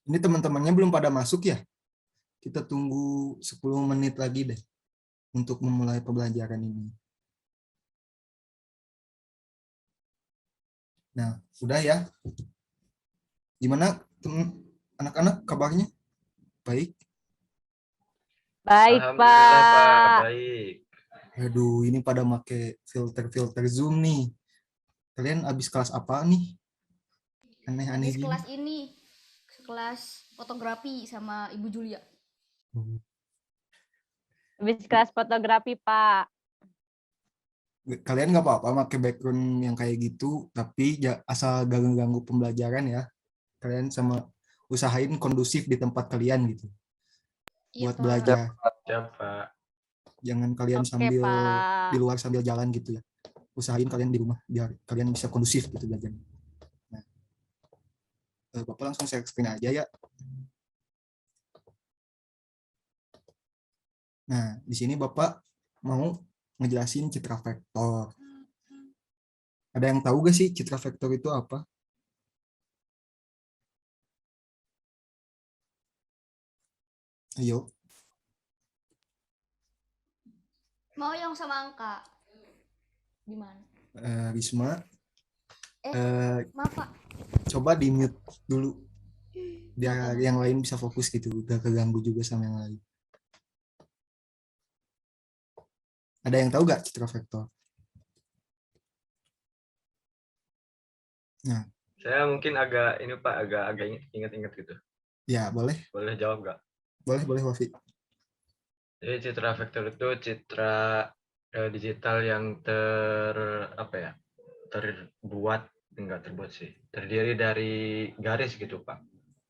Ini teman-temannya belum pada masuk ya? Kita tunggu 10 menit lagi deh untuk memulai pembelajaran ini. Nah, sudah ya. Gimana anak-anak kabarnya? Baik. Baik, Alhamdulillah Pak, Pak. baik. Aduh, ini pada make filter-filter Zoom nih. Kalian habis kelas apa nih? Aneh-aneh Habis gini. kelas ini, kelas fotografi sama Ibu Julia. Habis kelas fotografi, Pak. Kalian nggak apa-apa pakai background yang kayak gitu, tapi asal gak ganggu pembelajaran ya. Kalian sama usahain kondusif di tempat kalian gitu. Iya, Buat Pak. belajar. Siap Pak. Jangan kalian Oke, sambil di Pak. luar sambil jalan gitu ya. Usahain kalian di rumah biar kalian bisa kondusif gitu belajar. Nah, Bapak langsung share screen aja ya. Nah, di sini Bapak mau ngejelasin citra vektor. Ada yang tahu gak sih citra vektor itu apa? Ayo, Mau yang sama angka. Gimana? Risma, Maaf, Pak. coba di mute dulu biar Maaf. yang lain bisa fokus gitu, udah keganggu juga sama yang lain. Ada yang tahu gak citra vektor? Nah, Saya mungkin agak ini Pak, agak ingat-ingat gitu. ya boleh, Boleh jawab nggak? boleh Wafi. Jadi citra vektor itu citra digital yang apa ya? Terbuat sih. Terdiri dari garis gitu Pak.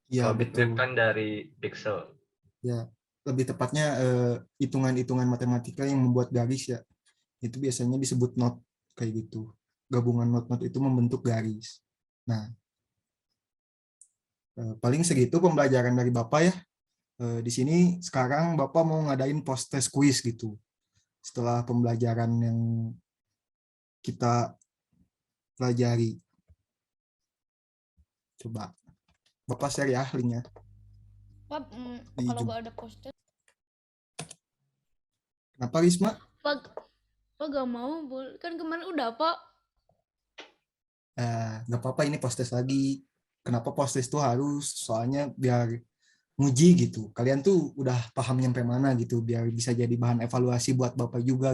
Ya Kalau bit-bit betul. kan dari pixel. Ya, lebih tepatnya hitungan-hitungan matematika yang membuat garis ya. Itu biasanya disebut not kayak gitu. Gabungan not-not itu membentuk garis. Nah, paling segitu pembelajaran dari Bapak ya. Di sini sekarang Bapak mau ngadain post test quiz gitu. Setelah pembelajaran yang kita pelajari. Coba Bapak share ya linknya. Pak, Di kalau Zoom. gak ada poster. Kenapa Risma? Pak gak mau, kan kemarin udah, Pak. Nggak apa-apa ini post test lagi. Kenapa post test itu harus? Soalnya biar nguji gitu. Kalian tuh udah paham nyampe mana gitu, biar bisa jadi bahan evaluasi buat Bapak juga.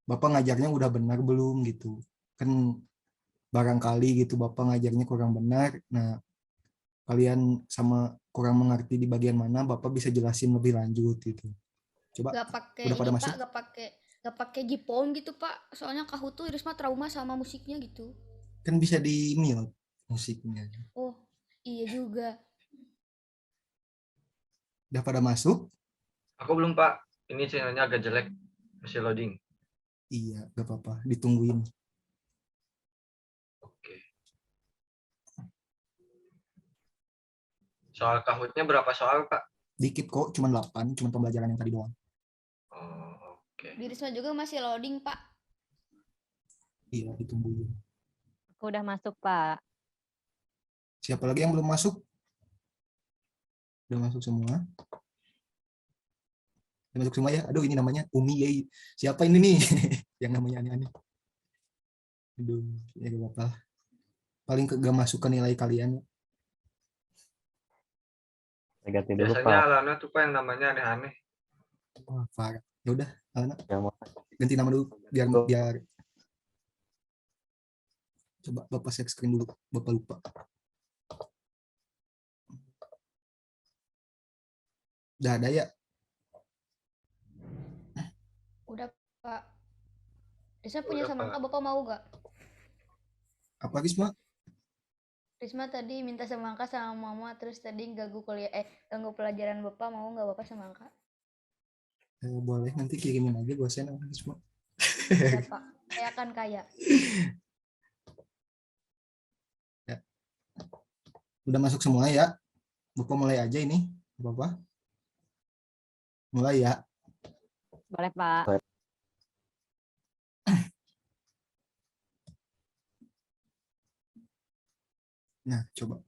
Bapak ngajarnya udah benar belum gitu. Kan barangkali gitu Bapak ngajarnya kurang benar. Nah, kalian sama kurang mengerti di bagian mana, Bapak bisa jelasin lebih lanjut gitu. Coba Gak pakai udah ini, pada Pak. masuk? Gak pakai Jipom gitu, Pak. Soalnya Kak Hutu Irisma trauma sama musiknya gitu. Kan bisa di mute musiknya. Oh, iya juga. Udah pada masuk? Aku belum Pak. Ini channelnya agak jelek. Masih loading. Iya, gak apa-apa. Ditungguin. Oke. Soal kahutnya berapa soal Pak? Dikit kok, cuma 8, cuma pembelajaran yang tadi doang. Oh, oke. Di Irisma juga masih loading, Pak. Iya, ditungguin. Aku udah masuk, Pak. Siapa lagi yang belum masuk? Udah masuk semua. Udah masuk semua ya. Aduh, ini namanya Umi ya. Siapa ini nih? Yang namanya aneh-aneh. Aduh, ya gak apa-apa. Paling gak masuk ke nilai kalian. Ganti dulu Biasanya Pak. Alana tuh Pak yang namanya aneh-aneh. Wah, parah. Ya udah, Alana, Yang mau ganti nama dulu biar dulu. biar coba Bapak share screen dulu. Bapak lupa. Udah ada ya? Udah, Pak. Risma punya Udah, semangka, Pak. Bapak mau gak? Apa Risma? Risma tadi minta semangka sama Mama, terus tadi ganggu pelajaran Bapak, mau gak Bapak semangka? Boleh, nanti kirimin aja gosen sama Risma. Iya, Pak. Saya akan kaya. Ya. Udah masuk semua ya? Bapak mulai aja ini. Bapak. Mulai ya. Boleh, Pak. Nah, coba.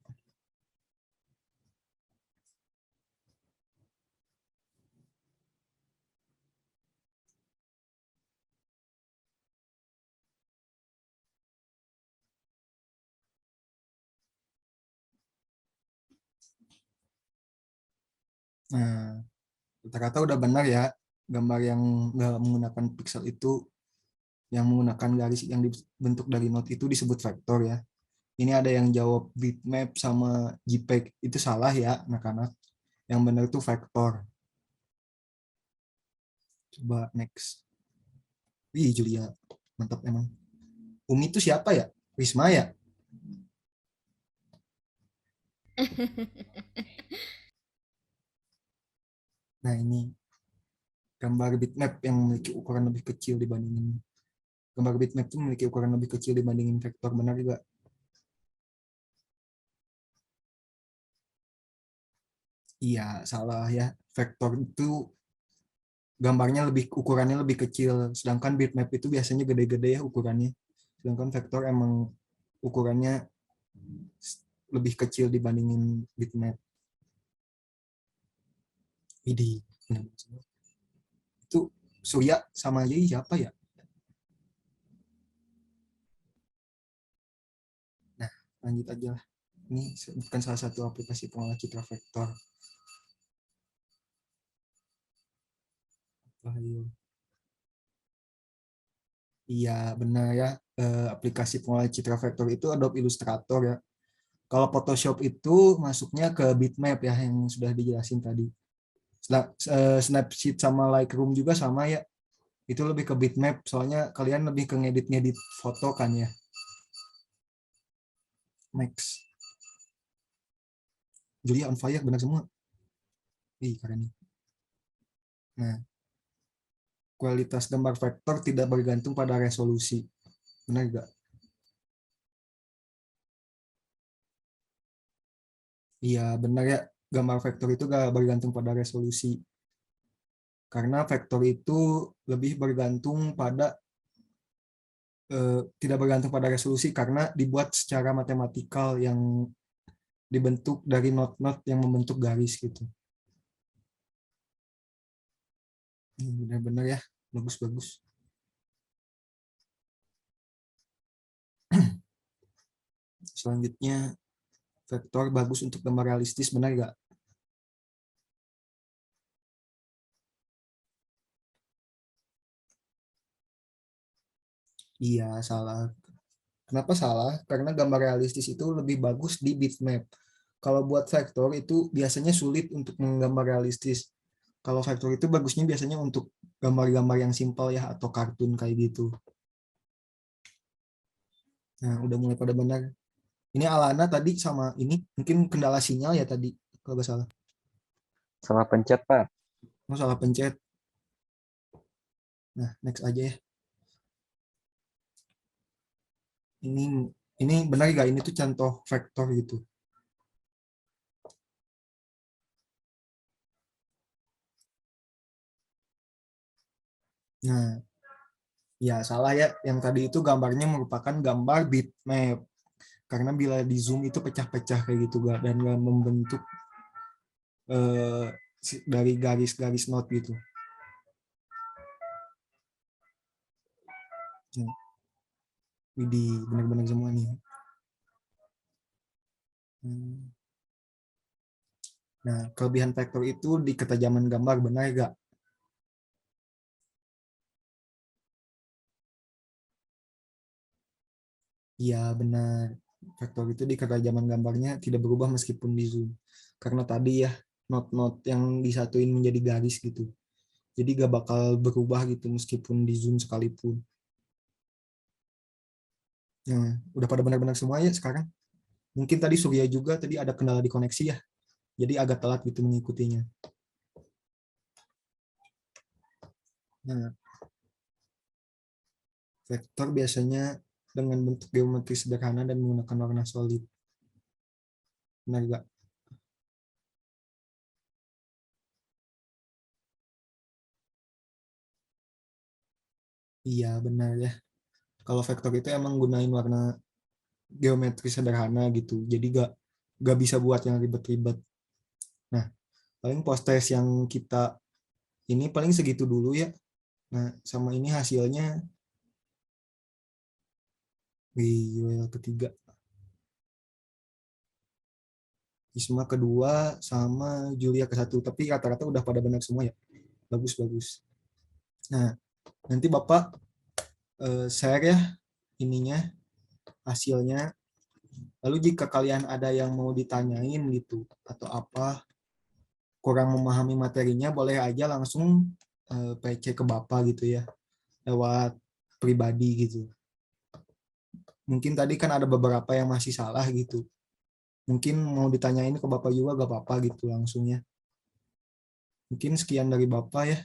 Nah, kata-kata udah benar ya. Gambar yang nggak menggunakan pixel itu, yang menggunakan garis yang dibentuk dari node itu disebut vektor ya. Ini ada yang jawab bitmap sama JPEG. Itu salah ya, anak-anak. Yang benar itu vektor. Coba next. Wih, Julia. Mantap emang. Umi itu siapa ya? Risma ya? Nah, ini gambar bitmap yang memiliki ukuran lebih kecil dibandingin. Gambar bitmap itu memiliki ukuran lebih kecil dibandingin vektor. Benar juga? Iya, salah ya. Vektor itu gambarnya ukurannya lebih kecil, sedangkan bitmap itu biasanya gede-gede ya ukurannya. Sedangkan vektor emang ukurannya lebih kecil dibandingin bitmap. Ini itu Surya sama Yei siapa ya? Nah, lanjut aja lah. Ini bukan salah satu aplikasi pengolah citra vektor. Iya, benar ya. Aplikasi pengolah citra vektor itu Adobe Illustrator ya. Kalau Photoshop itu masuknya ke bitmap ya, yang sudah dijelasin tadi. Snapseed sama Lightroom juga sama ya. Itu lebih ke bitmap, soalnya kalian lebih ke ngedit-ngedit foto kan ya. Next. Julia on fire, benar semua. Ih, keren nih. Nah, kualitas gambar vektor tidak bergantung pada resolusi. Benar nggak? Iya, benar ya. Gambar vektor itu nggak bergantung pada resolusi. Karena vektor itu lebih bergantung pada tidak bergantung pada resolusi karena dibuat secara matematikal yang dibentuk dari not-not yang membentuk garis gitu. Benar-benar ya, bagus-bagus. Selanjutnya, vektor bagus untuk gambar realistis, benar nggak? Iya, salah. Kenapa salah? Karena gambar realistis itu lebih bagus di bitmap. Kalau buat vektor itu biasanya sulit untuk menggambar realistis. Kalau vektor itu bagusnya biasanya untuk gambar-gambar yang simpel ya, atau kartun kayak gitu. Nah, udah mulai pada benar. Ini Alana tadi sama ini mungkin kendala sinyal ya tadi kalau nggak salah. Salah pencet, Pak. Oh, salah pencet. Nah, next aja ya. Ini ini benar nggak? Ini tuh contoh vektor gitu. Nah, ya salah ya. Yang tadi itu gambarnya merupakan gambar bitmap. Karena bila di zoom itu pecah-pecah kayak gitu dan nggak membentuk eh, dari garis-garis not gitu. Nah, ini benar-benar semua nih. Nah, kelebihan vektor itu di ketajaman gambar, benar nggak? Iya, benar. Vektor itu di ketajaman gambarnya tidak berubah meskipun di zoom. Karena tadi ya, not-not yang disatuin menjadi garis gitu. Jadi gak bakal berubah gitu meskipun di zoom sekalipun. Nah, udah pada benar-benar semua ya sekarang. Mungkin tadi Surya juga tadi ada kendala di koneksi ya. Jadi agak telat gitu mengikutinya. Nah, vektor biasanya dengan bentuk geometri sederhana dan menggunakan warna solid. Benar gak? Iya, benar ya. Kalau vektor itu emang gunain warna geometri sederhana gitu. Jadi gak bisa buat yang ribet-ribet. Nah, paling post-test yang kita ini paling segitu dulu ya. Nah, sama ini hasilnya di URL ketiga. Isma kedua, sama Julia ke satu. Tapi rata-rata udah pada benar semua ya. Bagus. Nah, nanti Bapak share ya ininya, hasilnya. Lalu jika kalian ada yang mau ditanyain gitu, atau apa, kurang memahami materinya, boleh aja langsung PC ke Bapak gitu ya, lewat pribadi gitu. Mungkin tadi kan ada beberapa yang masih salah gitu. Mungkin mau ditanyain ke Bapak juga gak apa-apa gitu langsung ya. Mungkin sekian dari Bapak ya.